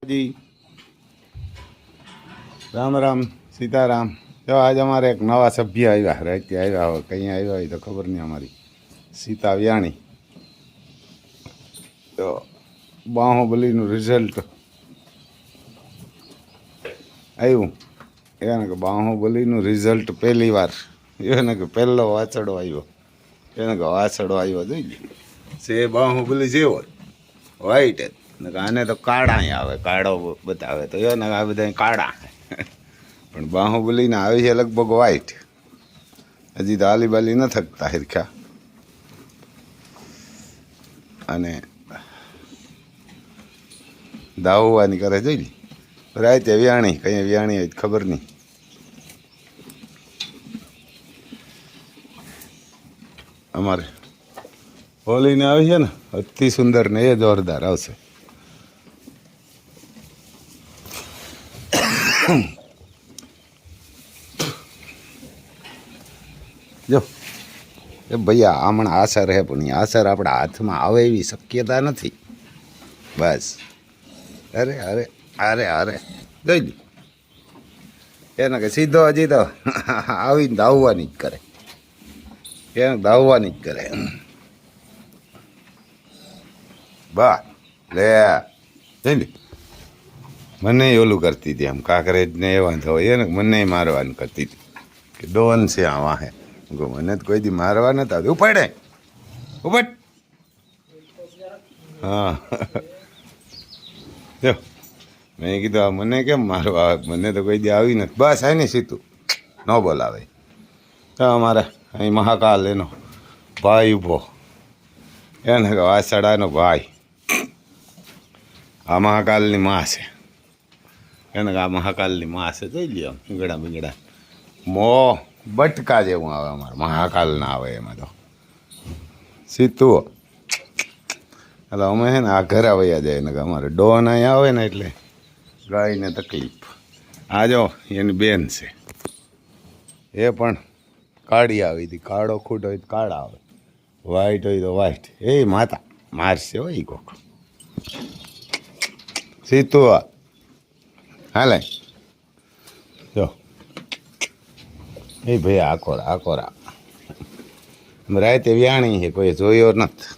જી રામ રામ સીતારામ। જો આજે અમારે એક નવા સભ્ય આવ્યા, રાતે આવ્યા હોય, કંઈ આવ્યા હોય તો ખબર નહીં। અમારી સીતા વ્યાણી તો બાહુબલીનું રિઝલ્ટ આવ્યું। એને કે બાહુબલીનું રિઝલ્ટ પહેલી વાર, એને કે પહેલો વાછડો આવ્યો, એને કે વાછડો આવ્યો જોઈ સે બાહુબલી જેવો વ્હાઈટ જ, આને તો કાળા આવે, કાળો બતાવે તો એને આ બધા કાળા પણ બાહુબલીને આવી છે લગભગ વ્હાઈટ। હજી તો આલીબાલી ન થકતા હિરખ્યા અને દાવવાની કરે જોઈ લી રાતે વ્યાણી, કઈ વ્યાણી હોય ખબર નહીં। અમારે હોલીને આવી છે ને અતિ સુંદર ને એ જોરદાર આવશે। જો એ ભૈયા હમણાં આસર હે, પણ આસર આપણા હાથમાં આવે એવી શક્યતા નથી। બસ અરે અરે અરે અરે જોઈ લી એને કે સીધો હજી તો આવીને દાવવાની જ કરે, એને દાવવાની જ કરે। બા લે જોઈ લી મને ઓલું કરતી હતી આમ કાંકરેજ ને એવા તો એને મને મારવાનું કરતી હતી કે ડોન છે આ વાહે। મને તો કોઈ દી મારવા નતા ઉપાડે ઉપાડ હા જો મેં કીધું આ મને કેમ મારવા આવે, મને તો કોઈ દી આવી નથી। બસ આ નહીં સીતું ન બોલાવે। તો અમારે અહીં મહાકાલ એનો ભાઈ ઊભો, એને કે વાસડાનો ભાઈ, આ મહાકાલની માં છે, એને કે આ મહાકાલની માં છે જોઈ લ્યો પીંગડા પીંગડા મો બટકા જેવું આવે અમારે મહાકાલ ના આવે એમાં તો સીતું એટલે અમે છે ને આ ઘરે વયા જાય ને કે અમારે ડોન અહીંયા આવે ને એટલે ગાયને તકલીફ। આ જો એની બેન છે એ પણ કાળી આવી હતી, કાળો ખૂટ હોય તો કાળા આવે, વ્હાઈટ હોય તો વ્હાઈટ। એ માતા મારશે હોય કોક સીતું હાલે જો એ ભાઈ આકોરા આકોરા રાતે વ્યાણી છે, કોઈ જોયો નથી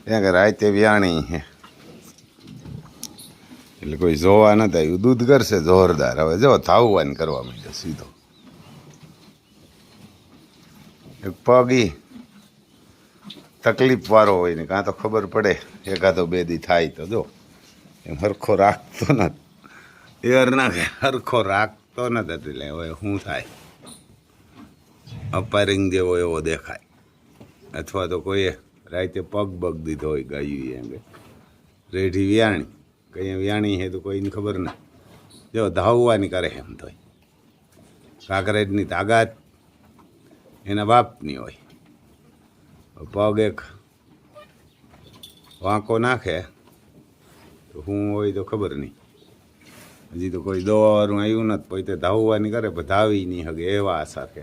ત્યાં કે રાતે વ્યાણી છે એટલે કોઈ જોવા નથી આવ્યું। દૂધ કરશે જોરદાર। હવે જો થાવવાની કરવા માંડ્યો સીધો, એક પગી તકલીફ વાળો હોય ને કાં તો ખબર પડે એકાદો બે દી થાય તો જો એમ હરખો રાખતો નથી, એર નાખે હરખો રાખતો નથી એટલે હવે શું થાય અપારિંગ જેવો એવો દેખાય, અથવા તો કોઈએ રાતે પગ બગ દીધો હોય ગાયું એમ રેઢી વ્યાણી, કંઈ વ્યાણી છે તો કોઈને ખબર નહીં। જો ધાવવાની કરે એમ તો કાંકરેજની તાકાત એના બાપની હોય, પગ એક વાંકો નાખે તો શું હોય તો ખબર નહીં। હજી તો કોઈ દોવાવાળું આવ્યું નથી, પોતે ધાવવાની કરે પણ ધાવી નહીં હગે એવા આશા કે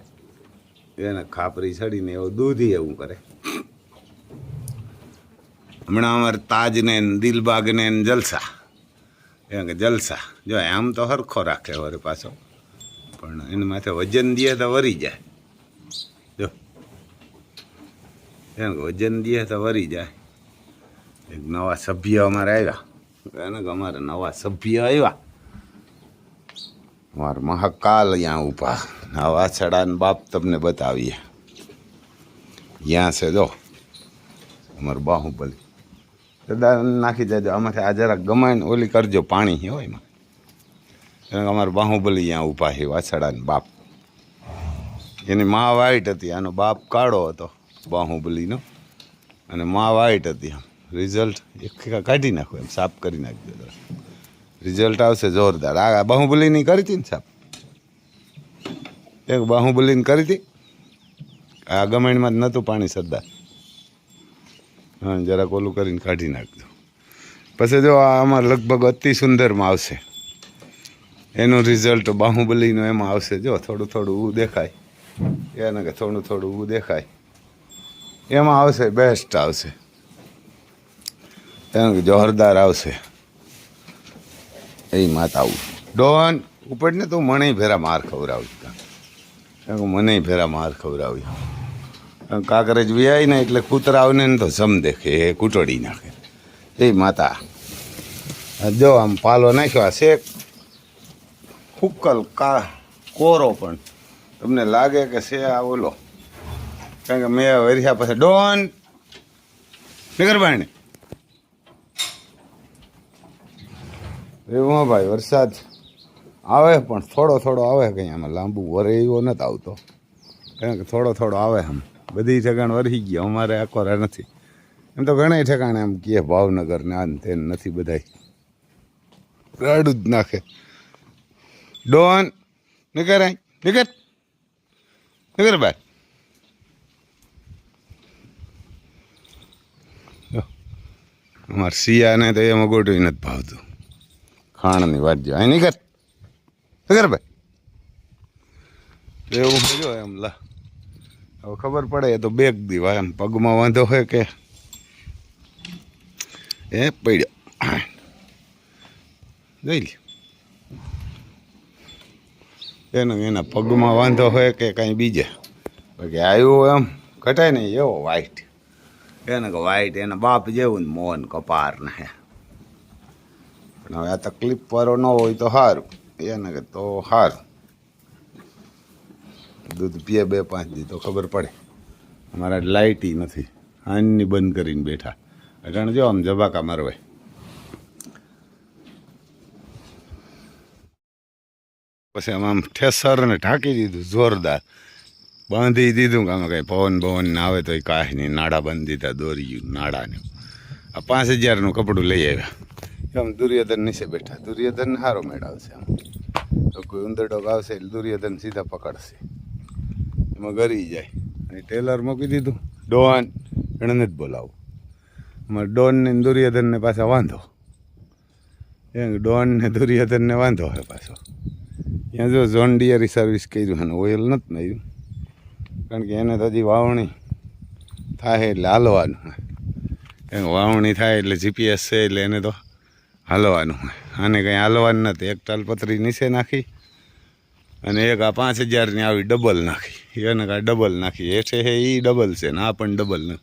એને ખાપરી ચડીને એવું દૂધી એવું કરે। હમણાં અમારે તાજને દિલબાગને જલસા, એમ કે જલસા જો આમ તો હરખો રાખે વરે પાછો, પણ એને માથે વજન દે તો વરી જાય। જો એમ કે વજન દે તો વરી જાય। એક નવા સભ્ય અમારે આવ્યા, એને કે અમારે નવા સભ્ય આવ્યા, અમારા મહાકાલ અહીંયા ઊભા। આ વાછડાના બાપ તમને બતાવીએ, ત્યાં છે જો અમારું બાહુબલી। નાખી દેજો આમાંથી આ જરાક ગમાઈને ઓલી કરજો, પાણી હોય એમાં। અમારું બાહુબલી અહીંયા ઊભા છે, વાછડાના બાપ। એની મા વ્હાઈટ હતી, આનો બાપ કાળો હતો બાહુબલીનો, અને મા વ્હાઈટ હતી। આમ રિઝલ્ટ એક કાઢી નાખો, એમ સાફ કરી નાખજો, રિઝલ્ટ આવશે જોરદાર। આ બાહુબલીની કરી હતી ને સાહેબ, એક બાહુબલીને કરી હતી, આ ગમાણીમાં જ નહોતું પાણી સરદાર, હા જરાક ઓલું કરીને કાઢી નાખજો। પછી જો આ અમારે લગભગ અતિ સુંદરમાં આવશે એનું રિઝલ્ટ, બાહુબલીનું એમાં આવશે। જો થોડું થોડું ઊ દેખાય, એને કે થોડું થોડું ઊ દેખાય એમાં આવશે, બેસ્ટ આવશે, એને કે જોરદાર આવશે। એ માતા આવું ડોન ઉપડ ને તું મને ભેરા માર ખવડાવી મને ભેરા માર ખવડાવી કાંકરેજ વ્યાય ને એટલે કૂતરા આવે ને તો જમ દેખે એ કૂટડી નાખે એ માતા જો આમ પાલો નાખ્યો આ શેક હુક્કલ કોરો પણ તમને લાગે કે છે આ ઓલો કારણ કે મેં વર્યા પછી ડોન નીકળબાણે એવું ભાઈ વરસાદ આવે પણ થોડો થોડો આવે કંઈ આમાં લાંબુ વરે એવો નથી આવતો કારણ કે થોડો થોડો આવે આમ બધી ઠેકાણ વરસી ગયા અમારે આકોરા નથી એમ તો ઘણા ઠેકાણે એમ કહે ભાવનગર ને આન તેન નથી બધાય રાડું જ નાખે ડોન નીકળ નીકળ બાય અમારે શિયાને તો એમાં ગોઠવી નથી ભાવતું ખાણની વાત જો અહીં નીકળ નીકળ ભાઈ એવું જો એમ લા હવે ખબર પડે એ તો બેગ દીવા એમ પગમાં વાંધો હોય કે એ પડ્યો જોઈ લે એનો એના પગમાં વાંધો હોય કે કાંઈ બીજે બાકી આવ્યું એમ ઘટાય ને એવો વાઈટ એને કે વાઈટ એના બાપ જેવું ને મોહન કપાર ને પણ હવે આ તકલીફ વાળો ન હોય તો સારું એને કે તો સારું દૂધ પીએ 2-5 દી તો ખબર પડે અમારા લાઇટી નથી આની બંધ કરીને બેઠા અટાણે જો આમ જબાકા મારવાય પછી આમ ઠેસર ને ઢાંકી દીધું જોરદાર બાંધી દીધું કે આમાં કંઈ પવન ને આવે તો એ કાંઈ નહીં નાડા બાંધી દીધા દોરી નાડાને આ 5000નું કપડું લઈ આવ્યા આમ દુર્યોધન નીચે બેઠા દુર્યોધન સારો મેળ આવશે આમ તો કોઈ ઉંદરડોગ આવશે એટલે દુર્યોધન સીધા પકડશે એમાં ગરી જાય અને ટેલર મૂકી દીધું ડોન એને નથી બોલાવું અમારે ડોનને દુર્યોધનને પાછા વાંધો એમ ડોનને દુર્યોધનને વાંધો હોય પાછો ત્યાં જો ઝોન ડિયરી સર્વિસ કર્યું અને ઓઇલ નથી નાખ્યું કારણ કે એને તો હજી વાવણી થાય એટલે હાલવાનું હોય એમ વાવણી થાય એટલે જીપીએસ છે એટલે એને તો હાલવાનું હોય આને કંઈ હાલવાનું નથી એક તાલપત્રી નીચે નાખી અને એક આ 5000ની આવી ડબલ નાખી એને કાંઈ ડબલ નાખી હેઠે હે એ ડબલ છે ને આ પણ ડબલ ને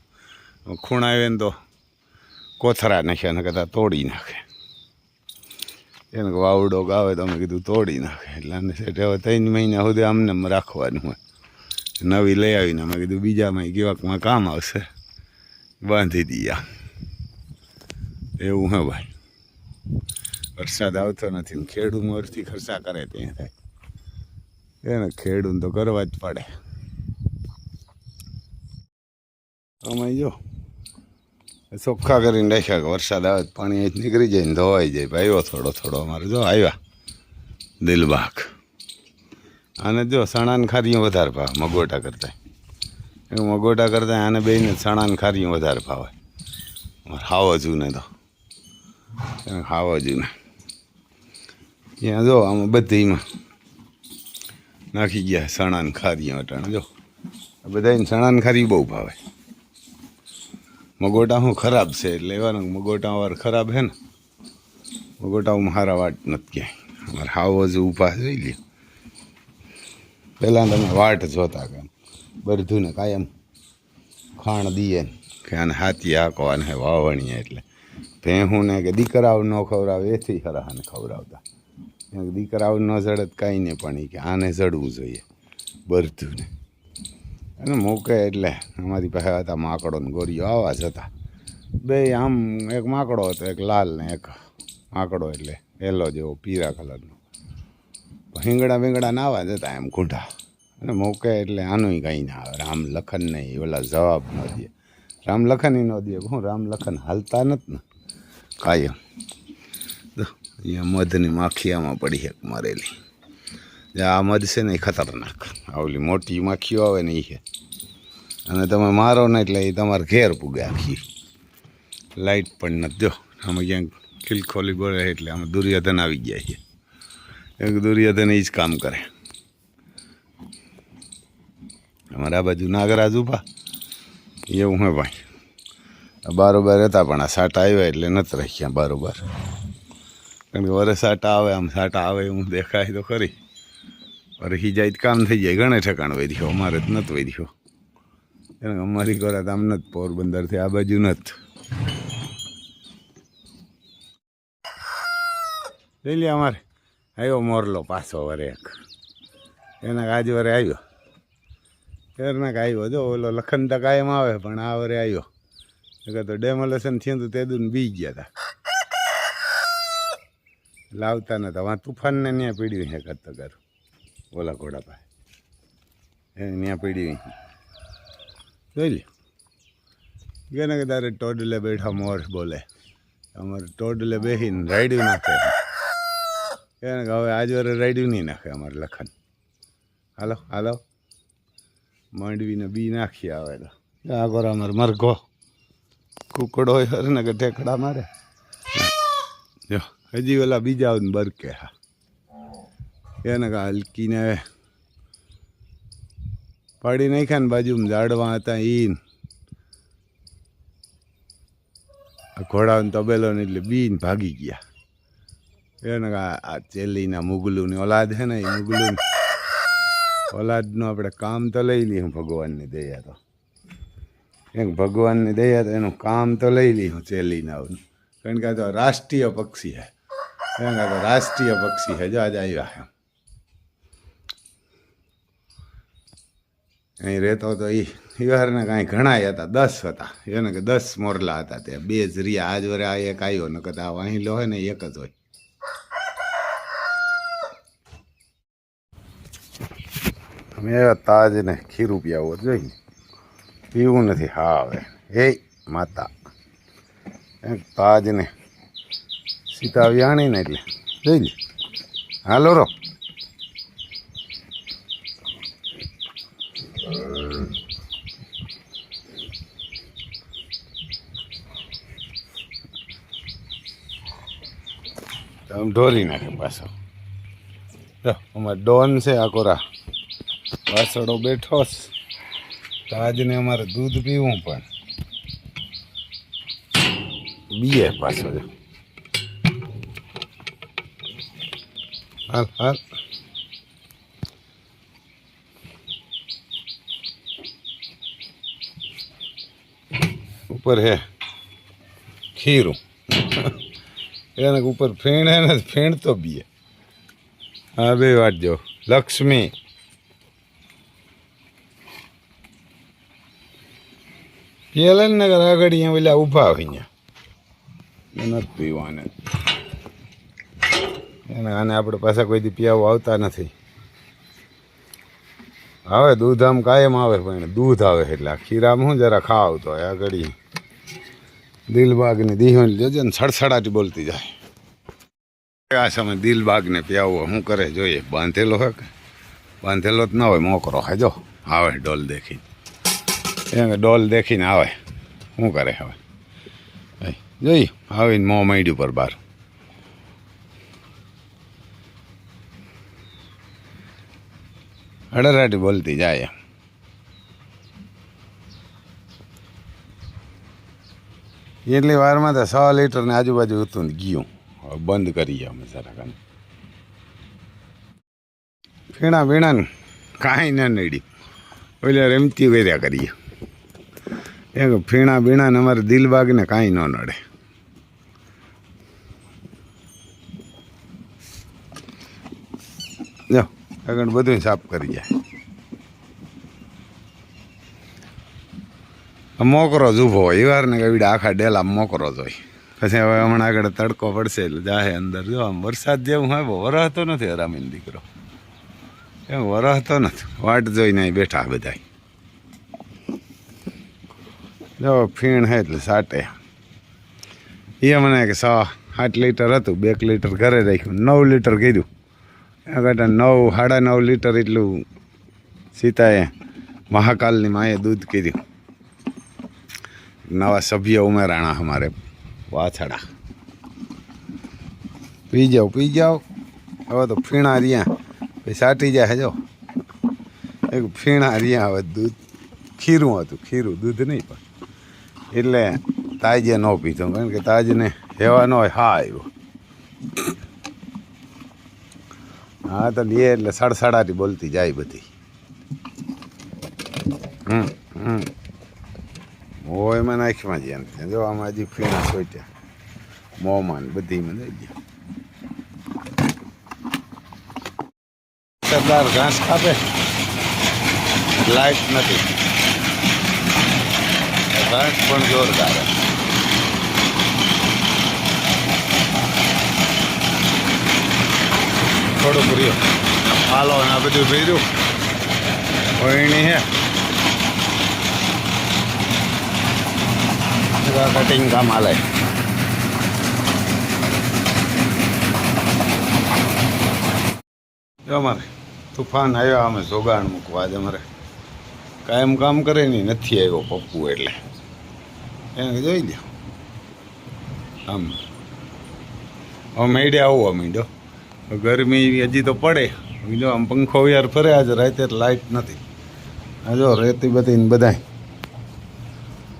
ખૂણા આવે ને તો કોથરા નાખ્યા ને કદાચ તોડી નાખે એને વાવડો ગાવે તો અમે કીધું તોડી નાખે એટલે આને સેઠે હવે 3 મહિના સુધી આમને રાખવાનું હોય નવી લઈ આવીને અમે કીધું બીજામાં કેવાકમાં કામ આવશે બાંધી દઈએ એવું હે ભાઈ વરસાદ આવતો નથી ને ખેડૂત મોરથી ખર્ચા કરે ત્યાં થાય એને ખેડૂત તો કરવા જ પડે અમે જો ચોખ્ખા કરીને રાખ્યા કે વરસાદ આવે પાણી અહીં નીકળી જાય ને ધોવાઈ જાય ભાઈઓ થોડો થોડો અમારે જો આવ્યા દિલબાગ આને જો સણાને ખારીઓ વધારે ભાવે મગોટા કરતા મગોટા કરતા આને બેને સણાને ખારીઓ વધારે ભાવે અમારે હાવજુને તો હાવજુને ત્યાં જો આમાં બધીમાં નાખી ગયા સણાને ખારીઓ અટાણે જો બધાને સણાને ખારી બહુ ભાવે મગોટા શું ખરાબ છે એટલે એવાનું મગોટા વાર ખરાબ હે ને મગોટામાં સારા વાટ નથી ક્યાંય અમારે હાવજ ઊભા જોઈ લ્યો પહેલાં તમે વાટ જોતા કે બધું ને કાયમ ખાણ દઈએ ને કે આને હાથી હાંકવાને હે વાવણીએ એટલે ભેહું ને કે દીકરાઓ ન ખવડાવે એથી હરાહાને ખવડાવતા દીકરાઓ ન જડત કાંઈ નહીં પણ કે આને જડવું જોઈએ બધું ને અને મૂકે એટલે અમારી પાસે હતા માકડો ને ગોરીઓ આવા જ હતા બે આમ એક માકડો હતો એક લાલ ને એક માકડો એટલે એલો જેવો પીળા કલરનો હિંગડા ના આવા જ હતા એમ કૂઢા અને મૂકે એટલે આનું કંઈ ના આવે રામ લખન નહીં ઓલા જવાબ ન દે રામ લખન ન દે હું રામ લખન હાલતા નથી ને કાયમ અહીંયા મધની માખીયામાં પડી એક મરેલી આ મધ છે ને એ ખતરનાક આવલી મોટી માખીઓ આવે ને એ છે અને તમે મારો ને એટલે એ તમારે ઘેર પૂગે આખી લાઇટ પણ નથી જો આમાં ક્યાંક ખીલખોલી બોલે એટલે આમાં દુર્યોધન આવી ગયા છે એક દુર્યોધન એ જ કામ કરે અમારા બાજુ નાગરાજ ઊભા એવું હે ભાઈ બારોબાર હતા પણ આ સાટા આવ્યા એટલે નથી રાખ્યા બારોબાર કારણ કે વરે સાટા આવે આમ સાટા આવે એવું દેખાય તો ખરી વરસી જાય તો કામ થઈ જાય ઘણે ઠેકાણ વધ્યો અમારે જ નથી વધ્યો કારણ કે અમારી ઘરે આમ નથી પોરબંદરથી આ બાજુ નથી લઈ લે અમારે આવ્યો મોરલો પાછો વરે એક એના આજ વરે આવ્યો એરનાક આવ્યો જો ઓલો લખન તો કાયમ આવે પણ આ વરે આવ્યો તો ડેમોલેશન થયું હતું તે દૂન બી ગયા હતા લાવતા નતા વાં તુફાનને ત્યાં પીડ્યું છે કરતા કરું ઓલા ઘોડા પાસે એને ત્યાં પીડ્યું જોઈ લ્યો કે ને કે તારે ટોડલે બેઠા મોર બોલે અમારે ટોડલે બેસીને રાયડ્યું નાખે એને કે હવે આજ વારે રાયડ્યું નહીં નાખે અમારે લખન હાલો હાલો માંડવીને બી નાખી આવે તો આગળ અમારે મરઘો કુકડો હોય ને કે ઠેકડા મારે જો હજી ઓલા બીજા બરકે હા એને કે હલકીને પાડી નાખ્યા ને બાજુમાં ઝાડવા હતા ઈન ઘોડાને તબેલો ને એટલે બીન ભાગી ગયા એને કે આ ચેલીના મુગલુની ઓલાદ છે ને એ મુગલું ઓલાદનું આપણે કામ તો લઈ લઈએ ભગવાનની દયા તો એક ભગવાનની દયા તો એનું કામ તો લઈ લઈએ ચેલીના કારણ કે આ તો રાષ્ટ્રીય પક્ષી છે એને તો રાષ્ટ્રીય પક્ષી છે જો આજે આવ્યા છે અહીં રહેતો તો એ ઈવારને કાંઈ ઘણા હતા 10 હતા એને કે 10 મોરલા હતા ત્યાં 2 જ રહ્યા આજ વરે આ એક આવ્યો ને કદાચ વાહિલો હોય ને એક જ હોય અમે તાજ ને ખીરું પીવો જોઈએ પીવું નથી હા હવે એ માતા તાજ ને સીતા વ્યાણી ને એટલે જોઈ લે હાલો રો આમ ઢોરી નાખે પાછો અમારે ડોન છે આકોરા વાસડો બેઠો તો આજને અમારે દૂધ પીવું પણ બીએ પાછો જો હાલ હાલ ઉપર હે ખીરું એને ઉપર ફેણ હે ને ફેણ તો બીએ હા બે વાત જો લક્ષ્મી પેલા ને આગળ અહીંયા પેલા ઊભા હોય અહીંયા નથી પીવાને એને આને આપણે પાછા કોઈ દી પીવા આવતા નથી આવે દૂધ આમ કાયમ આવે પણ દૂધ આવે એટલે આ ખીરામાં હું જરા ખાવ તો આગળ દિલબાગની દીહોની જોજે ને સડસડાટી બોલતી જાય આ સમય દિલબાગને પ્યાવો શું કરે જોઈએ બાંધેલો હોય કે બાંધેલો જ ના હોય મોકરો હે જો આવે ડોલ દેખીને એ ડોલ દેખીને આવે શું કરે હવે જોઈ આવીને મોં માંડ્યું પર બહાર હડરાટી બોલતી જાય એટલી વારમાં તો 100 લીટરની આજુબાજુ હતું ને ગયું બંધ કરી અમે જરા ફીણા વીણા ને કાંઈ ના નડી ઓલે રમતી કર્યા કરીએ એ ફીણા બીણા ને અમારે દિલબાગને કાંઈ ન નડે જો આગળ બધું સાફ કરી જાય મોકરો જ ઊભો હોય એ વાર ને કઈ આખા ડેલા મોકરો જ હોય પછી હવે હમણાં આગળ તડકો પડશે એટલે જાહે અંદર જો આમ વરસાદ જેવું હોય બહુ વરસતો નથી હરામીન દીકરો એમ વરસતો નથી વાટ જોઈને બેઠા બધા જો ફીણ હે એટલે સાટે એ મને કે 8 લીટર હતું 2 લીટર ઘરે રાખ્યું 9 લીટર કીધું આગળ 9 સાડા 9 લીટર એટલું સીતાએ મહાકાલની માએ દૂધ કીધું નવા સભ્ય ઉમેરાણા અમારે વાછડા પી જાઓ હવે તો ફીણા રહ્યા પછી સાટી જાય જો એક ફીણા રહ્યા હવે દૂધ ખીરું હતું ખીરું દૂધ નહીં પણ એટલે તાજે ન પીધો કારણ કે તાજને હેવા ન હોય હા આવ્યો હા તો લે એટલે સડસડાટી બોલતી જાય બધી. હોય એમાં નાખીમાં જ એમ જો આમાં હજી ફીણા સોટ્યા મોંમાં બધી મને ગયા. સરદાર ઘાસ કાપે, લાઈટ નથી, ઘાસ પણ જોરદાર. થોડુંક રહ્યું હાલો ને આ બધું ભર્યું હોયણી હે કટિંગ કામ હાલે. જો અમારે તુફાન આવ્યો, અમે જોગાણ મૂકવા આજે અમારે કાયમ કામ કરે નહીં, નથી આવ્યો પપ્પુ એટલે એને જોઈ દો આમ હવે મેળે આવવા માંડ્યો. ગરમી હજી તો પડે, જો આમ પંખો યાર ફરે. આજે રાતે લાઇટ નથી, આ જો રેતી બધી બધાય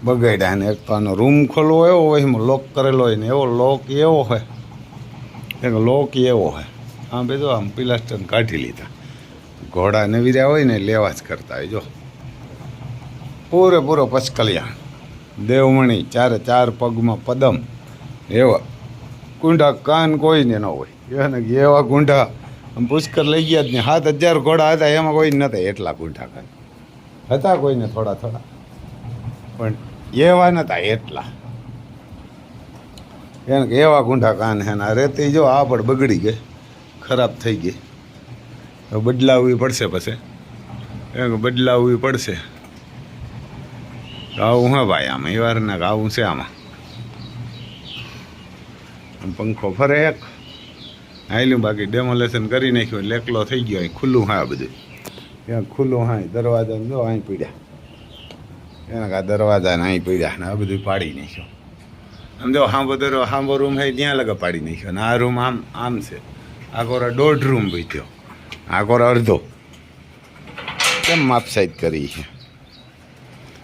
બગાડ્યા. ને એક તો આનો રૂમ ખોલવો એવો હોય, એમાં લોક કરેલો હોય ને એવો લોક એવો હોય, એક લોક એવો હોય. આમ બેજો આમ પ્લાસ્ટર કાઢી લીધા. ઘોડા નવીર્યા હોય ને લેવા જ કરતા હોય. જો પૂરેપૂરો પચકલિયા દેવમણી, ચારે ચાર પગમાં પદમ, એવા કુંડા કાન કોઈને ન હોય. એને એવા ગુંઢા આમ પુષ્કર લઈ ગયા જ નહીં. 7,000 ઘોડા હતા, એમાં કોઈ નહોતા એટલા ગુંઢા કાન હતા, કોઈને થોડા થોડા, પણ એવા નહોતા એટલા. એને એવા ગુંઢા કાન હે. આ રેતી જો આ પણ બગડી ગઈ, ખરાબ થઈ ગઈ. હવે બદલાવવી પડશે, પછી એને બદલાવવી પડશે. આવું હા ભાઈ, આમાં એ વાર ના આવું છે. આમાં પંખો ફરે એક હાલ્યું, બાકી ડેમોલેશન કરી નાખ્યું એટલે એકલો થઈ ગયો. અહીં ખુલ્લું હા બધું, ત્યાં ખુલ્લું હા દરવાજા જો અહીં પીડ્યા, એના કા દરવાજાને અહીં પીડ્યા ને આ બધું પાડી નાખ્યો. આમ જો હાંબો રૂમ છે ત્યાં લગા પાડી નાખ્યો. ને આ રૂમ આમ આમ છે. આ કોરા 1.5 રૂમ બીત્યો, આ કોરા અડધો. કેમ માપસાઈડ કરી છે?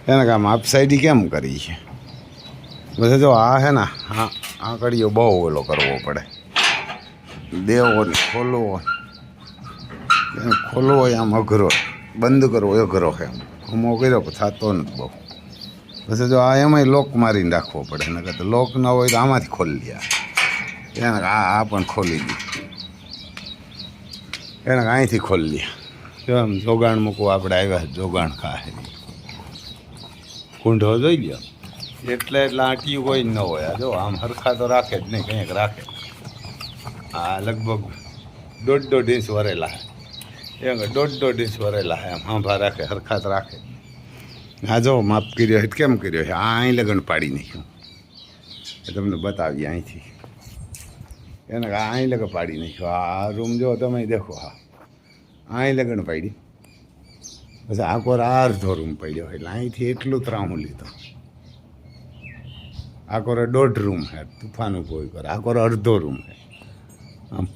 એના કા માપસાઈડી કેમ કરી છે? બધા જો આ હે ને હા આંકડીઓ બહુ ઓલો કરવો પડે. દેવો ને ખોલવો, ખોલવો આમ અઘરો, બંધ કરવો અઘરો છે. અમો કર્યો થતો નથી બહુ. પછી જો આ એમાંય લોક મારીને રાખવો પડે. ને તો લોક ન હોય તો આમાંથી ખોલી લે. એને આ પણ ખોલી દી, એને અહીંથી ખોલી લે. જો આમ જોગાણ મૂકવું આપણે આવ્યા, જોગાણ ખાહે કુંઢો જોઈ ગયો એટલે આંટીયું કોઈ ન હોય. આ જો આમ હરખા તો રાખે જ નહીં, કંઈક રાખે. આ લગભગ 1.5 ઇંચ વરેલા હે, એમ 1.5 ઇંચ વરેલા હે. આમ હાંભા રાખે, હરખા તો રાખે. આ જો માપ કર્યો હોય કેમ કર્યો છે? આ અહીં લગન પાડી નાખ્યું, એ તમને બતાવીએ અહીંથી. એને અહીં લગન પાડી નાખ્યો. આ રૂમ જો તમે દેખો, હા અહીં લગન પાડી. પછી આ કોર અડધો રૂમ પડ્યો એટલે અહીંથી એટલું ત્રાહું લીધું. આ કોર 1.5 રૂમ છે, તુફાન ઉભો કરે. આ કોર અડધો રૂમ છે, આમ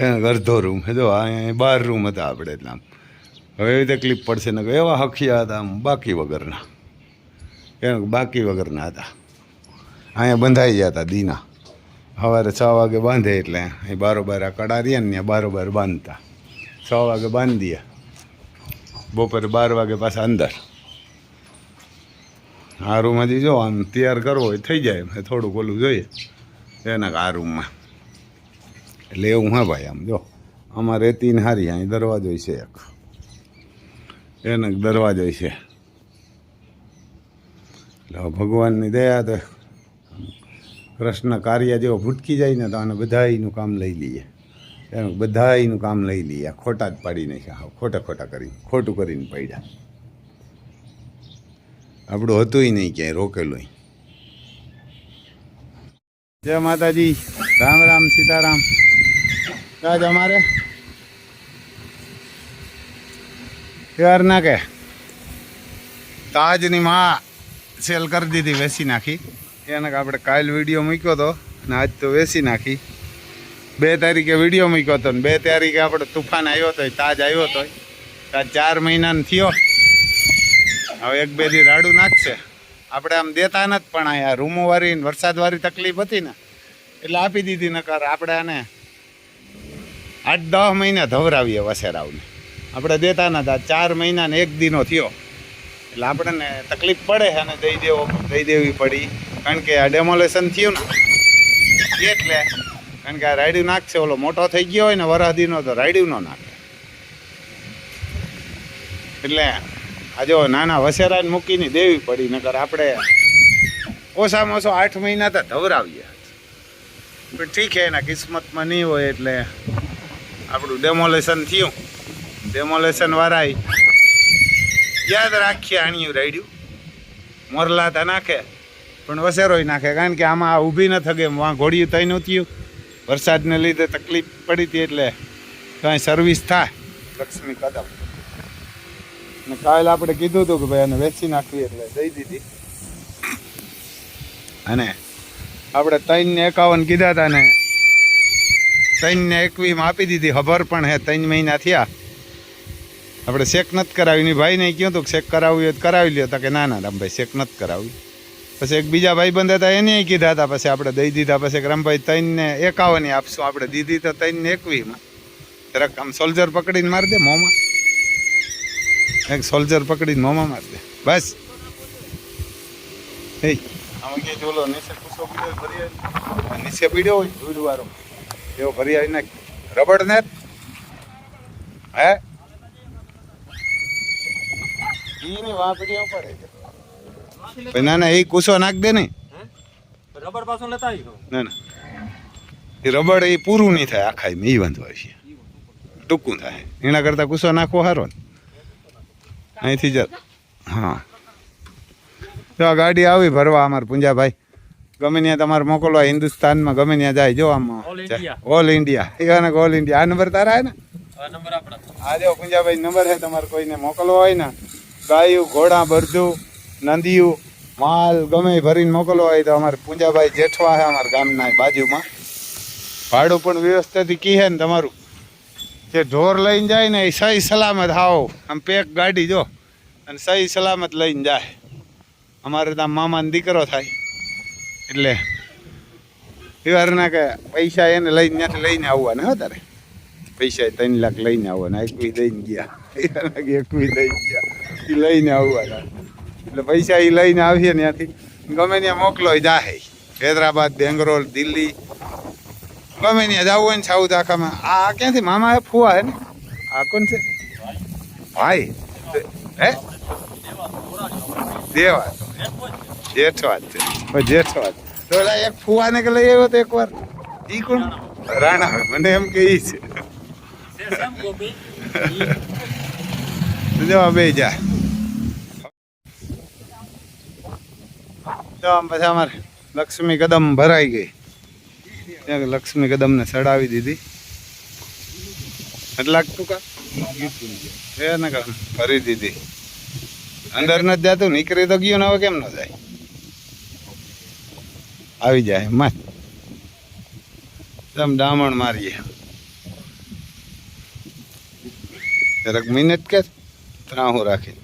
એને અડધો રૂમ છે. જો અહીંયા 12 રૂમ હતા આપણે, એટલે આમ હવે એવી તકલીફ પડશે ને. એવા હખિયા હતા આમ બાકી વગરના, એને બાકી વગરના હતા. અહીંયા બંધાઈ ગયા હતા દીના. સવારે 6 વાગે બાંધે એટલે અહીં બારોબાર આ કડા રહ્યા ને ત્યાં બારોબાર બાંધતા. 6 વાગે બાંધી દે, બપોરે 12 વાગે પાછા અંદર. આ રૂમ હજી જો આમ તૈયાર કરવો હોય થઈ જાય. થોડુંક ઓલું જોઈએ એના આ રૂમમાં. એટલે એવું હા ભાઈ. આમ જો આમાં રેતીને હારી, અહીં દરવાજો છે એક, એને દરવાજો છે. એટલે ભગવાનની દયા તો કૃષ્ણ કાર્ય જેવો ભૂટકી જાય ને તો આને બધાયનું કામ લઈ લઈએ. એનું બધાયનું કામ લઈ લઈએ. ખોટા જ પાડી નાખ્યા, ખોટા ખોટું કરીને પડ્યા. આપણું હતું નહીં ક્યાંય રોકેલું. જય માતાજી, રામ રામ સીતારામ. આજ અમારે યાર ના કે તાજની માં સેલ કરી દીધી, વેચી નાખી. એને આપણે કાલ વિડીયો મૂક્યો હતો ને આજ તો વેચી નાખી. 2 તારીખે વિડીયો મૂક્યો હતો ને 2 તારીખે આપણે તુફાન આવ્યો હતો, તાજ આવ્યો હતો. તાજ 4 મહિનાનો થયો. હવે 1-2 દી રાડું નાખશે. આપણે આમ દેતા નથી, પણ અહીંયા રૂમોવાળી વરસાદવાળી તકલીફ હતી ને એટલે આપી દીધી. નકર આપણે આને 8-10 મહિના ધવરાવીએ વસેરાવને. આપણે દેતા નતા, 4 મહિના ને 1 દીનો થયો એટલે આપણને તકલીફ પડે અને દઈ દેવી પડી. કારણ કે આ ડેમોલેશન થયું ને એટલે, કારણ કે આ રાયડું નાખશે, ઓલો મોટો થઈ ગયો હોય ને વરાદીનો તો રાયડું ન નાખે. એટલે આ જો નાના વસેરાને મૂકીને દેવી પડી, નકર આપણે ઓછામાં ઓછો 8 મહિના તો ધવરાવીએ. પણ ઠીક છે, એના કિસ્મતમાં નહીં હોય એટલે આપણું ડેમોલેશન થયું. ડેમોલેશન વાળા યાદ રાખીએ, આણ્યું રાયડ્યું મોરલા તો નાખે પણ વસેરોય નાખે. કારણ કે આમાં ઊભી ન થગે, વાં ઘોડિયું તઈ ન થયું, વરસાદને લીધે તકલીફ પડી હતી એટલે કાંઈ સર્વિસ થાય. લક્ષ્મી કદમ ને કાલે આપણે કીધું હતું કે ભાઈ આને વેચી નાખવી, એટલે દઈ દીધી. અને આપણે 351 કીધા હતા ને 321 આપી દીધી. ખબર પણ હે 3 મહિના થયા, આપણે ચેક નથી કરાવી. ભાઈને કહ્યું હતું કે ચેક કરાવવી હોય તો કરાવી લ્યો. તો કે ના રામભાઈ ચેક નથી કરાવી. પછી એક બીજા ભાઈ બંધ હતા એને કીધા હતા, પછી આપણે દઈ દીધા. પછી કે રામભાઈ 351 આપશું. આપણે દીધી તો 321માં. જરાક આમ સોલ્જર પકડીને મારી દે મોંમાં, એક સોલ્જર પકડીને મોંમાં મારી દે બસ. હે આમાં કે ચોલો નીચે કુસો પીડ્યો ભરી આવી, નીચે પીડ્યો હોય દૂધવાળો એવો ભરી આવી નાખ. રબડ ને હે ઈની વાપડી પડે. ના ના, એ કુસો નાખ દે ને રબડ પાછું લેતા આવી. ના ના, એ રબડ એ પૂરું નહીં થાય આખા, એ વાંધો આવશે, ટૂંકું થાય. એના કરતાં કુસો નાખવો સારો ને અહીંથી જ. હા, જો આ ગાડી આવી ભરવા અમારે પુંજાભાઈ. ગમે ત્યાં તમારે મોકલવા હિન્દુસ્તાનમાં, ગમે ત્યાં જાય. જો આમ ઓલ ઇન્ડિયા, એને ઓલ ઇન્ડિયા. આ નંબર તારા હે ને? આ જો પુંજાભાઈ નંબર હે, તમારે કોઈને મોકલવો હોય ને, ગાયું ઘોડા બરધું નંદિયું માલ ગમે ભરીને મોકલવો હોય તો અમારે પુંજાભાઈ જેઠવા છે, અમારા ગામના બાજુમાં. ભાડું પણ વ્યવસ્થાથી કી હે ને તમારું. જે ઢોર લઈને જાય ને એ સહી સલામત આવો, આમ પેક ગાડી જો, અને સહી સલામત લઈને જાય. અમારે ત્યાં મામાનો દીકરો થાય એટલે એવારના કે પૈસા એને લઈને ત્યાંથી લઈને આવવાના. હા તારે પૈસા 3 લાખ લઈને આવવાના, 21 દઈને ગયા, 21 દઈને ગયા, એ લઈને આવવાના. એટલે પૈસા એ લઈને આવીએ ત્યાંથી ગમે ત્યાં મોકલો જાય. હૈદરાબાદ, બેંગ્લોર, દિલ્હી, ગમે ત્યાં જવું હોય ને સાઉથ આખામાં. આ ક્યાંથી મામા ફુવા હે ને? આ કોણ છે ભાઈ? હે દેવા જેઠવાદ છે, જેઠવાદ. તો એક ફુવાને કે લઈ આવ્યો તો એકવાર. ઈ કોણ? રાણા. મને એમ કે ઈ છે. જવા બે જાય તો આમ પછી અમારે લક્ષ્મી કદમ ભરાઈ ગઈ. લક્ષ્મી કદમને ચડાવી દીધી. એટલા ટૂંકા એને ભરી દીધી. અંદર નથી જતું, નીકળી તો ગયું ને હવે કેમ ન જાય? આવી જાય મત તમે ડામણ મારીએ. જરાક મિનિટ કે ત્રાહું રાખી.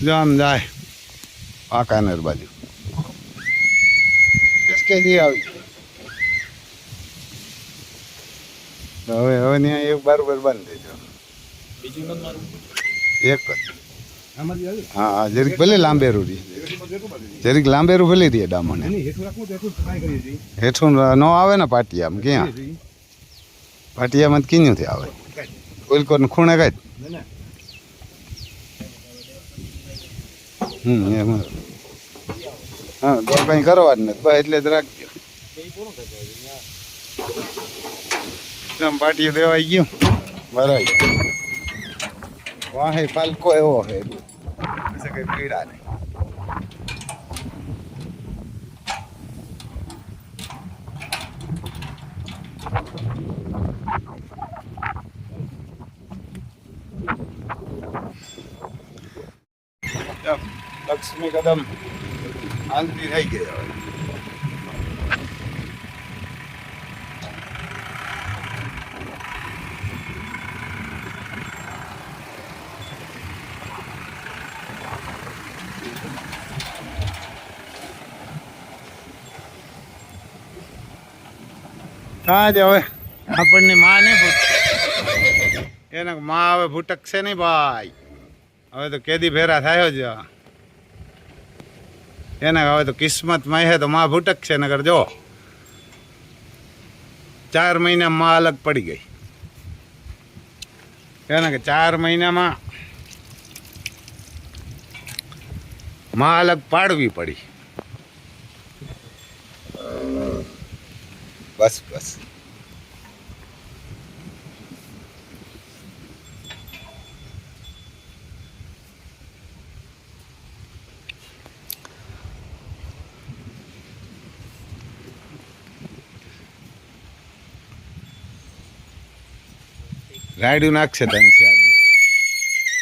જો આમ જાય વાંકાનેર બાજુ. કેસકેથી આવી હવે ત્યાં એક બરોબર બંધ થઈ જાવ. એક જ. હા જરીક ભલે લાંબેરું રહી, જરીક લાંબેરું ભલે રહીએ ડામણ. હેઠું ન આવે ને પાટિયામાં. ક્યાં પાટિયામાં કીન્યુંથી આવે? કોઈલ ખૂણે કાંઈ એમાં. હા તો કંઈ કરવા જ નથી બસ, એટલે જ રાખજો. પાટીએ દેવાઈ ગયું ભરાઈ. વાહે પાલકો એવો છે એટલે કઈ પીડા નહીં. લક્ષ્મી કદમ શાંતિ થઈ ગઈ હવે. કાજ હવે આપણને માં નહીં ભૂટકે એને માં હવે ભૂટકશે નહીં ભાઈ. હવે તો કેદી ફેરા થાય જ એને હવે તો કિસ્મતમાં હે તો માં ભૂટકશે નગર જો 4 મહિના માં અલગ પડી ગઈ એને કે 4 મહિનામાં માં અલગ પાડવી પડી. બસ બસ રાયડું નાખશે તને છે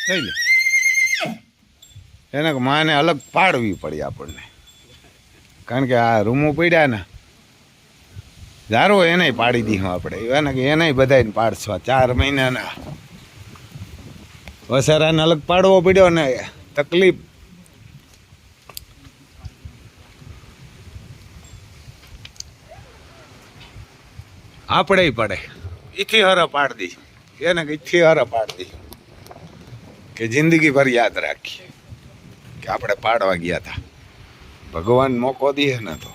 લઈ લે એને માને અલગ પાડવી પડી આપણને કારણ કે આ રૂમો પડ્યા ને ધારો એને પાડી દીધું આપણે એને કે એને બધાને પાડશો 4 મહિનાના વસારાને અલગ પાડવો પડ્યો ને તકલીફ આપણે પડે ઈથી હર પાડી દી એને કે ઈથી હર પાડી દી કે જિંદગી ભર યાદ રાખીએ કે આપણે પાડવા ગયા હતા. ભગવાન મોકો દે ને તો